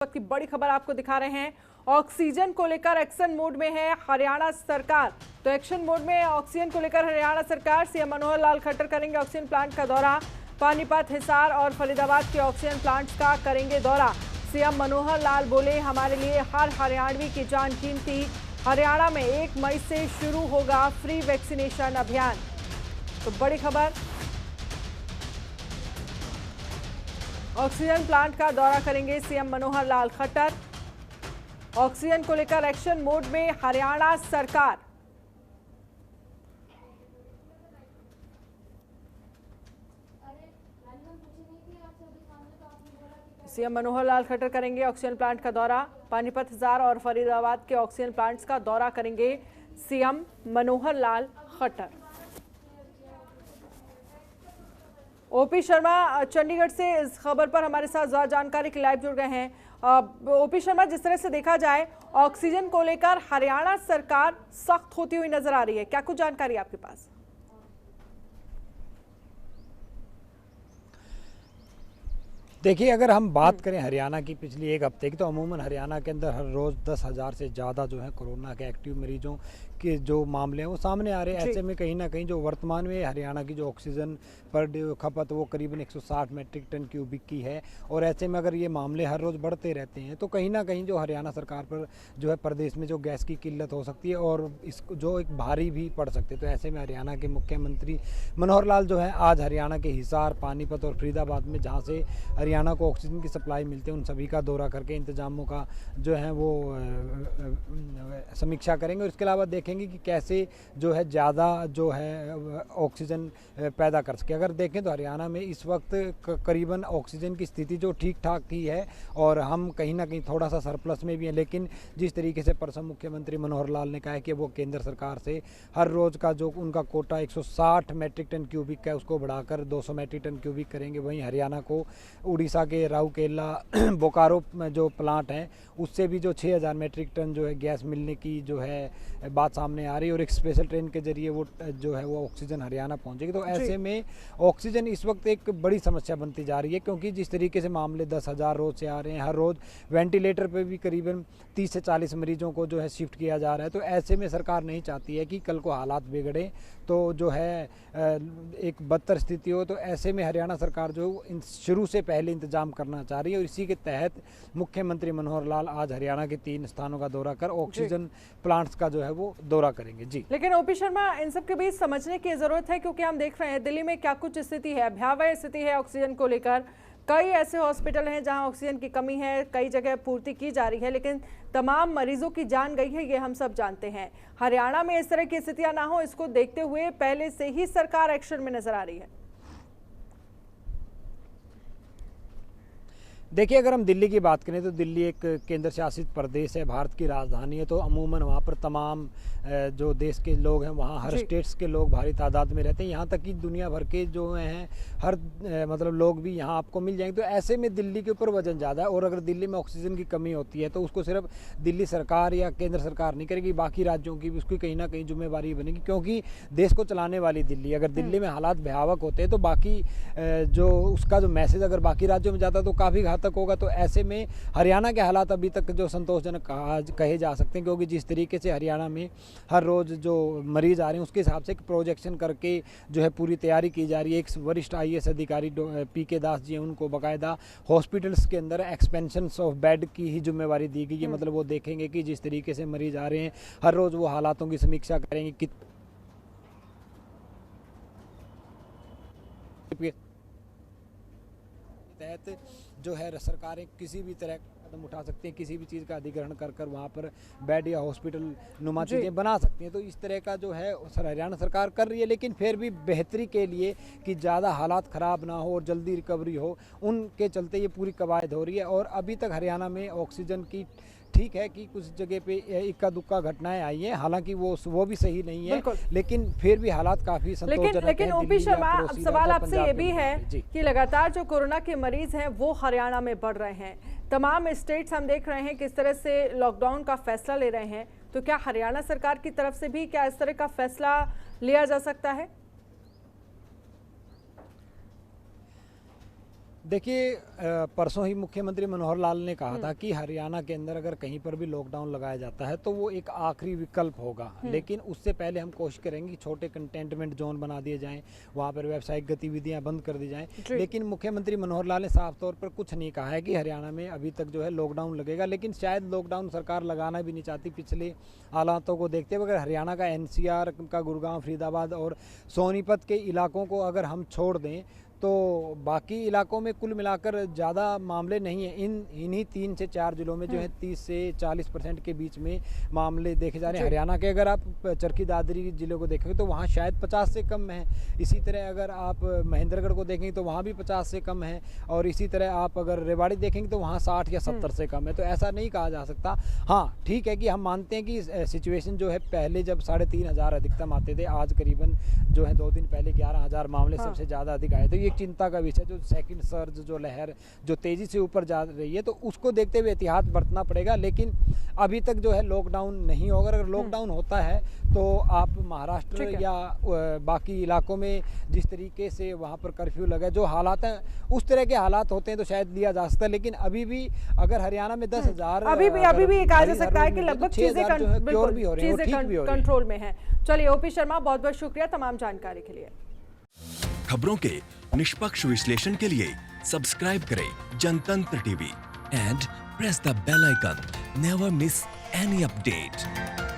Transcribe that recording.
वक्त की बड़ी खबर आपको दिखा रहे हैं। ऑक्सीजन को लेकर एक्शन मोड में है हरियाणा सरकार। तो एक्शन मोड में ऑक्सीजन को लेकर हरियाणा सरकार। सीएम मनोहर लाल खट्टर करेंगे ऑक्सीजन प्लांट का दौरा। पानीपत, हिसार और फरीदाबाद के ऑक्सीजन प्लांट्स का करेंगे दौरा। सीएम मनोहर लाल बोले, हमारे लिए हर हरियाणवी की जान कीमती। हरियाणा में 1 मई से शुरू होगा फ्री वैक्सीनेशन अभियान। तो बड़ी खबर, ऑक्सीजन प्लांट का दौरा करेंगे सीएम मनोहर लाल खट्टर। ऑक्सीजन को लेकर एक्शन मोड में हरियाणा सरकार। सीएम मनोहर लाल खट्टर करेंगे ऑक्सीजन प्लांट का दौरा। पानीपत, हिसार और फरीदाबाद के ऑक्सीजन प्लांट्स का दौरा करेंगे सीएम मनोहर लाल खट्टर। ओपी शर्मा चंडीगढ़ से इस खबर पर हमारे साथ ज्यादा जानकारी के लाइव जुड़ गए हैं। ओपी शर्मा, जिस तरह से देखा जाए ऑक्सीजन को लेकर हरियाणा सरकार सख्त होती हुई नजर आ रही है, क्या कुछ जानकारी आपके पास? देखिए, अगर हम बात करें हरियाणा की पिछली 1 हफ्ते की, तो अमूमन हरियाणा के अंदर हर रोज़ 10,000 से ज़्यादा जो है कोरोना के एक्टिव मरीजों के जो मामले हैं वो सामने आ रहे हैं। ऐसे में कहीं ना कहीं जो वर्तमान में हरियाणा की जो ऑक्सीजन पर डे खपत वो करीबन 160 मेट्रिक टन क्यूबिक की है। और ऐसे में अगर ये मामले हर रोज़ बढ़ते रहते हैं तो कहीं ना कहीं जो हरियाणा सरकार पर जो है प्रदेश में जो गैस की किल्लत हो सकती है और इसको जो एक भारी भी पड़ सकती है। तो ऐसे में हरियाणा के मुख्यमंत्री मनोहर लाल जो है आज हरियाणा के हिसार, पानीपत और फरीदाबाद में जहाँ से हरियाणा को ऑक्सीजन की सप्लाई मिलती है उन सभी का दौरा करके इंतजामों का जो है वो समीक्षा करेंगे। और इसके अलावा देखेंगे कि कैसे जो है ज़्यादा जो है ऑक्सीजन पैदा कर सके। अगर देखें तो हरियाणा में इस वक्त करीबन ऑक्सीजन की स्थिति जो ठीक ठाक ही है और हम कहीं ना कहीं थोड़ा सा सरप्लस में भी हैं। लेकिन जिस तरीके से परसों मुख्यमंत्री मनोहर लाल ने कहा है कि वो केंद्र सरकार से हर रोज़ का जो उनका कोटा 160 मेट्रिक टन क्यूबिक का है उसको बढ़ाकर 200 मेट्रिक टन क्यूबिक करेंगे। वहीं हरियाणा को उड़ीसा के राउरकेला बोकारो में जो प्लांट है उससे भी जो 6000 मेट्रिक टन जो है गैस मिलने की जो है बात सामने आ रही है और एक स्पेशल ट्रेन के जरिए वो जो है वो ऑक्सीजन हरियाणा पहुंचेगी। तो ऐसे में ऑक्सीजन इस वक्त एक बड़ी समस्या बनती जा रही है, क्योंकि जिस तरीके से मामले 10,000 रोज से आ रहे हैं, हर रोज वेंटिलेटर पे भी करीबन 30 से 40 मरीजों को जो है शिफ्ट किया जा रहा है। तो ऐसे में सरकार नहीं चाहती है कि कल को हालात बिगड़े तो जो है एक बदतर स्थिति हो। तो ऐसे में हरियाणा सरकार जो शुरू से पहले इंतजाम करना चाह रही है और इसी के तहत मुख्यमंत्री मनोहर लाल आज हरियाणा के 3 स्थानों का दौरा कर ऑक्सीजन प्लांट्स का जो है वो दौरा करेंगे। जी, लेकिन ओपी शर्मा, इन सब के बीच समझने की जरूरत है, क्योंकि हम देख रहे हैं दिल्ली में क्या कुछ स्थिति है, भयावह स्थिति है ऑक्सीजन को लेकर। कई ऐसे हॉस्पिटल हैं जहां ऑक्सीजन की कमी है, कई जगह पूर्ति की जा रही है, लेकिन तमाम मरीजों की जान गई है, ये हम सब जानते हैं। हरियाणा में इस तरह की स्थितियां ना हो, इसको देखते हुए पहले से ही सरकार एक्शन में नजर आ रही है। देखिए, अगर हम दिल्ली की बात करें तो दिल्ली एक केंद्र शासित प्रदेश है, भारत की राजधानी है। तो अमूमन वहाँ पर तमाम जो देश के लोग हैं वहाँ हर स्टेट्स के लोग भारी तादाद में रहते हैं। यहाँ तक कि दुनिया भर के जो हैं हर मतलब लोग भी यहाँ आपको मिल जाएंगे। तो ऐसे में दिल्ली के ऊपर वजन ज़्यादा है और अगर दिल्ली में ऑक्सीजन की कमी होती है तो उसको सिर्फ दिल्ली सरकार या केंद्र सरकार नहीं करेगी, बाकी राज्यों की भी उसकी कहीं ना कहीं जिम्मेवारी बनेगी, क्योंकि देश को चलाने वाली दिल्ली। अगर दिल्ली में हालात भयावह होते हैं तो बाकी जो उसका जो मैसेज अगर बाकी राज्यों में जाता है तो काफ़ी तक होगा। तो ऐसे में हरियाणा के हालात अभी तक जो संतोषजनक कहे जा सकते हैं, क्योंकि जिस तरीके से हरियाणा में हर रोज़ जो मरीज आ रहे हैं उसके हिसाब से एक प्रोजेक्शन करके जो है पूरी तैयारी की जा रही है। एक वरिष्ठ IAS अधिकारी PK दास जी हैं, उनको बाकायदा हॉस्पिटल्स के अंदर एक्सपेंशन ऑफ बेड की ही जिम्मेवारी दी गई है। मतलब वो देखेंगे कि जिस तरीके से मरीज आ रहे हैं हर रोज़ वो हालातों की समीक्षा करेंगे कि तहत जो है सरकारें किसी भी तरह कदम उठा सकती हैं, किसी भी चीज़ का अधिग्रहण कर वहाँ पर बेड या हॉस्पिटल नुमा चीज़ें बना सकती हैं। तो इस तरह का जो है हरियाणा सरकार कर रही है, लेकिन फिर भी बेहतरी के लिए कि ज़्यादा हालात ख़राब ना हो और जल्दी रिकवरी हो, उनके चलते ये पूरी कवायद हो रही है। और अभी तक हरियाणा में ऑक्सीजन की ठीक है कि कुछ जगह पे इक्का दुक्का घटनाएं आई हैं, हालांकि वो भी सही नहीं है, लेकिन फिर भी हालात काफी संतोषजनक हैं। लेकिन ओपी शर्मा, अब सवाल आपसे ये भी है कि लगातार जो कोरोना के मरीज हैं वो हरियाणा में बढ़ रहे हैं। तमाम स्टेट्स हम देख रहे हैं किस तरह से लॉकडाउन का फैसला ले रहे हैं, तो क्या हरियाणा सरकार की तरफ से भी क्या इस तरह का फैसला लिया जा सकता है? देखिए परसों ही मुख्यमंत्री मनोहर लाल ने कहा था कि हरियाणा के अंदर अगर कहीं पर भी लॉकडाउन लगाया जाता है तो वो एक आखिरी विकल्प होगा, लेकिन उससे पहले हम कोशिश करेंगे कि छोटे कंटेनमेंट जोन बना दिए जाएं, वहाँ पर व्यावसायिक गतिविधियां बंद कर दी जाएं। लेकिन मुख्यमंत्री मनोहर लाल ने साफ तौर पर कुछ नहीं कहा है कि हरियाणा में अभी तक जो है लॉकडाउन लगेगा, लेकिन शायद लॉकडाउन सरकार लगाना भी नहीं चाहती पिछले हालातों को देखते हुए। अगर हरियाणा का NCR का गुड़गांव, फरीदाबाद और सोनीपत के इलाकों को अगर हम छोड़ दें तो बाकी इलाकों में कुल मिलाकर ज़्यादा मामले नहीं हैं। इन्हीं 3 से 4 जिलों में जो है 30 से 40% के बीच में मामले देखे जा रहे हैं। हरियाणा के अगर आप चरखी दादरी जिले को देखेंगे तो वहाँ शायद 50 से कम है। इसी तरह अगर आप महेंद्रगढ़ को देखेंगे तो वहाँ भी 50 से कम है, और इसी तरह आप अगर रेवाड़ी देखेंगे तो वहाँ 60 या 70 से कम है। तो ऐसा नहीं कहा जा सकता। हाँ ठीक है कि हम मानते हैं कि सिचुएशन जो है पहले जब 3,500 अधिकतम आते थे, आज करीबन जो है 2 दिन पहले 11,000 मामले सबसे ज़्यादा अधिक आए। तो ये चिंता का विषय, जो सेकंड सर्ज, जो लहर जो तेजी से ऊपर जा रही है, तो उसको देखते हुए एहतियात बरतना पड़ेगा। लेकिन अभी तक जो है लॉकडाउन नहीं होगा। अगर लॉकडाउन होता है तो आप महाराष्ट्र या बाकी इलाकों में जिस तरीके से वहाँ पर कर्फ्यू लगा, जो हालात हैं उस तरह के हालात होते हैं तो शायद लिया जा सकता है। लेकिन अभी भी अगर हरियाणा में 10,000 अभी भी ये कहा जा सकता है कि लगभग चीजें कंट्रोल में है। चलिए ओपी शर्मा, बहुत बहुत शुक्रिया तमाम जानकारी के लिए। खबरों के निष्पक्ष विश्लेषण के लिए सब्सक्राइब करें Jantantra TV and press the bell icon. Never miss any update.